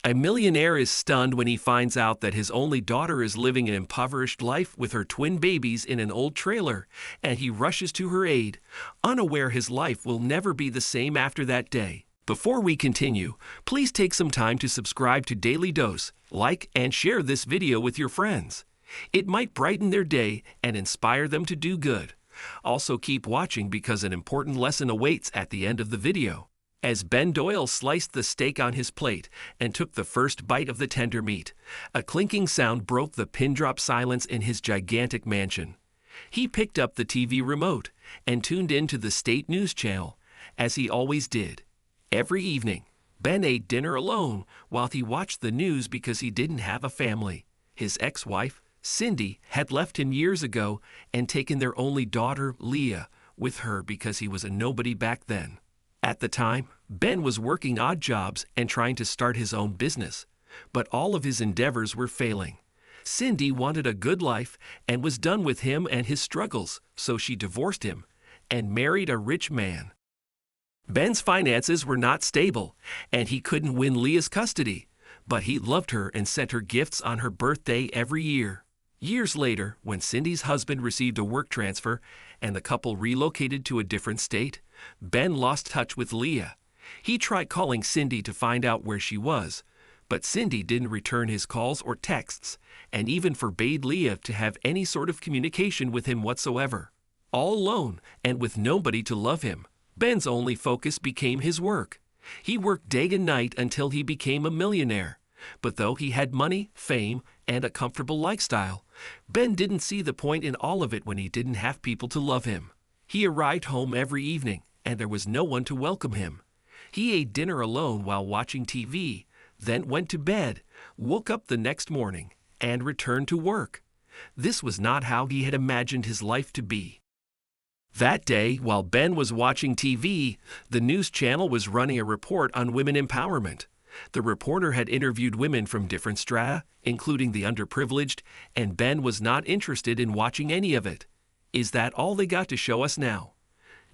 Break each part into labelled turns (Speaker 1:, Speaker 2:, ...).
Speaker 1: A millionaire is stunned when he finds out that his only daughter is living an impoverished life with her twin babies in an old trailer, and he rushes to her aid, unaware his life will never be the same after that day. Before we continue, please take some time to subscribe to Dailydose, like and share this video with your friends. It might brighten their day and inspire them to do good. Also keep watching because an important lesson awaits at the end of the video. As Ben Doyle sliced the steak on his plate and took the first bite of the tender meat, a clinking sound broke the pin-drop silence in his gigantic mansion. He picked up the TV remote and tuned into the state news channel, as he always did. Every evening, Ben ate dinner alone while he watched the news because he didn't have a family. His ex-wife, Cindy, had left him years ago and taken their only daughter, Leah, with her because he was a nobody back then. At the time, Ben was working odd jobs and trying to start his own business, but all of his endeavors were failing. Cindy wanted a good life and was done with him and his struggles, so she divorced him and married a rich man. Ben's finances were not stable, and he couldn't win Leah's custody, but he loved her and sent her gifts on her birthday every year. Years later, when Cindy's husband received a work transfer and the couple relocated to a different state, Ben lost touch with Leah. He tried calling Cindy to find out where she was, but Cindy didn't return his calls or texts, and even forbade Leah to have any sort of communication with him whatsoever. All alone and with nobody to love him, Ben's only focus became his work. He worked day and night until he became a millionaire. But though he had money, fame, and a comfortable lifestyle, Ben didn't see the point in all of it when he didn't have people to love him. He arrived home every evening, and there was no one to welcome him. He ate dinner alone while watching TV, then went to bed, woke up the next morning, and returned to work. This was not how he had imagined his life to be. That day, while Ben was watching TV, the news channel was running a report on women empowerment. The reporter had interviewed women from different strata, including the underprivileged, and Ben was not interested in watching any of it. Is that all they got to show us now?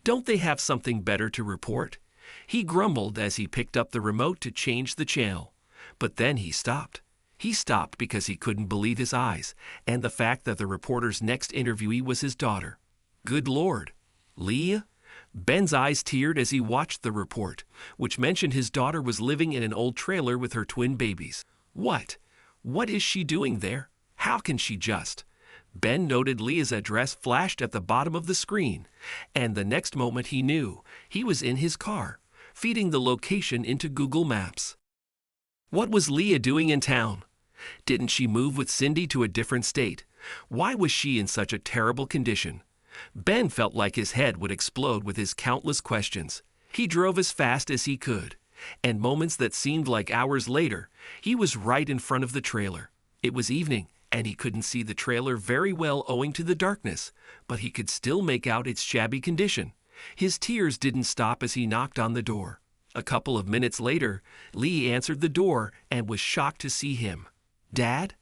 Speaker 1: Don't they have something better to report? He grumbled as he picked up the remote to change the channel. But then he stopped. He stopped because he couldn't believe his eyes, and the fact that the reporter's next interviewee was his daughter. Good Lord. Leah? Ben's eyes teared as he watched the report, which mentioned his daughter was living in an old trailer with her twin babies. What? What is she doing there? How can she just? Ben noted Leah's address flashed at the bottom of the screen, and the next moment he knew he was in his car, feeding the location into Google Maps. What was Leah doing in town? Didn't she move with Cindy to a different state? Why was she in such a terrible condition? Ben felt like his head would explode with his countless questions. He drove as fast as he could, and moments that seemed like hours later, he was right in front of the trailer. It was evening, and he couldn't see the trailer very well owing to the darkness, but he could still make out its shabby condition. His tears didn't stop as he knocked on the door. A couple of minutes later, Lee answered the door and was shocked to see him. "Dad?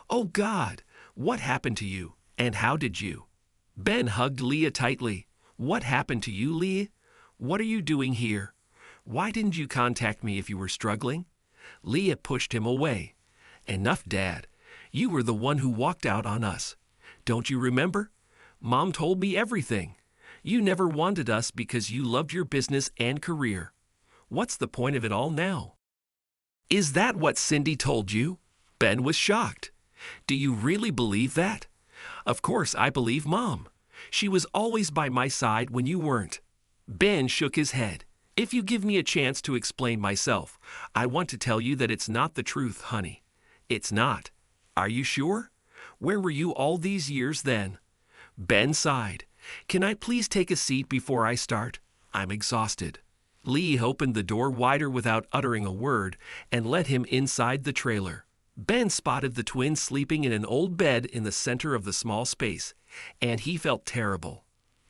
Speaker 1: Oh God, what happened to you, and how did you?" Ben hugged Leah tightly. "What happened to you, Leah? What are you doing here? Why didn't you contact me if you were struggling?" Leah pushed him away. "Enough, Dad. You were the one who walked out on us. Don't you remember? Mom told me everything. You never wanted us because you loved your business and career. What's the point of it all now?" "Is that what Cindy told you?" Ben was shocked. "Do you really believe that?" "Of course I believe Mom. She was always by my side when you weren't." Ben shook his head. "If you give me a chance to explain myself, I want to tell you that it's not the truth, honey. It's not. Are you sure? Where were you all these years then?" Ben sighed. "Can I please take a seat before I start? I'm exhausted." Lee opened the door wider without uttering a word and let him inside the trailer. Ben spotted the twins sleeping in an old bed in the center of the small space, and he felt terrible.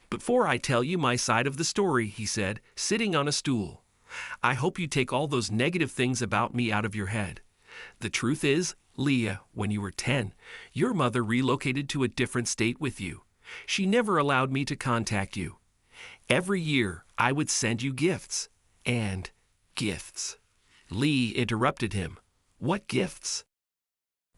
Speaker 1: "Before I tell you my side of the story," he said, sitting on a stool, "I hope you take all those negative things about me out of your head. The truth is, Leah, when you were 10, your mother relocated to a different state with you. She never allowed me to contact you. Every year, I would send you gifts. And gifts." Lee interrupted him. What gifts?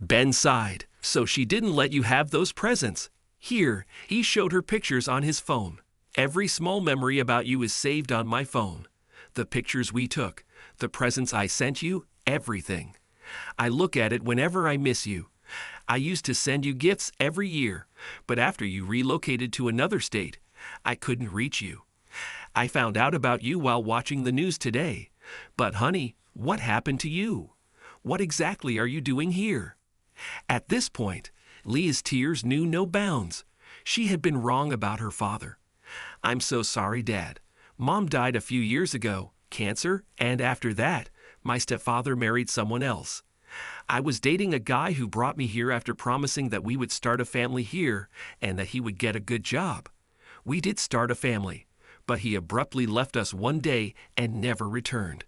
Speaker 1: Ben sighed. So she didn't let you have those presents. Here, he showed her pictures on his phone. Every small memory about you is saved on my phone. The pictures we took, the presents I sent you, everything. I look at it whenever I miss you. I used to send you gifts every year, but after you relocated to another state, I couldn't reach you. I found out about you while watching the news today. But honey, what happened to you? What exactly are you doing here? At this point, Leah's tears knew no bounds. She had been wrong about her father. I'm so sorry, Dad. Mom died a few years ago, cancer, and after that, my stepfather married someone else. I was dating a guy who brought me here after promising that we would start a family here and that he would get a good job. We did start a family, but he abruptly left us one day and never returned.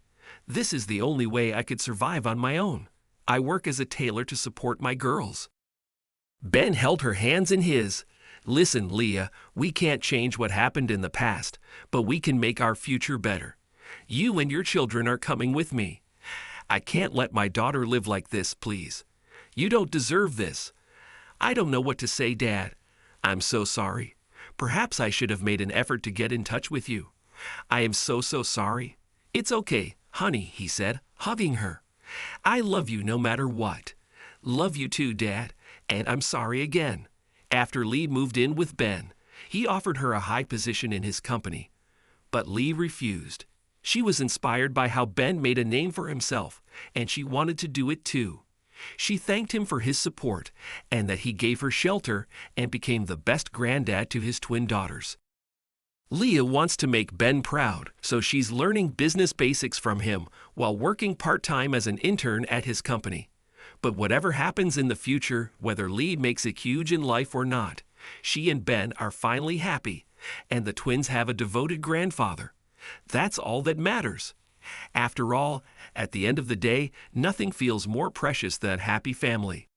Speaker 1: This is the only way I could survive on my own. I work as a tailor to support my girls. Ben held her hands in his. Listen, Leah, we can't change what happened in the past, but we can make our future better. You and your children are coming with me. I can't let my daughter live like this, please. You don't deserve this. I don't know what to say, Dad. I'm so sorry. Perhaps I should have made an effort to get in touch with you. I am so sorry. It's okay, honey, he said, hugging her. I love you no matter what. Love you too, Dad, and I'm sorry again. After Lee moved in with Ben, he offered her a high position in his company. But Lee refused. She was inspired by how Ben made a name for himself, and she wanted to do it too. She thanked him for his support and that he gave her shelter and became the best granddad to his twin daughters. Leah wants to make Ben proud, so she's learning business basics from him while working part-time as an intern at his company. But whatever happens in the future, whether Lee makes it huge in life or not, she and Ben are finally happy, and the twins have a devoted grandfather. That's all that matters. After all, at the end of the day, nothing feels more precious than a happy family.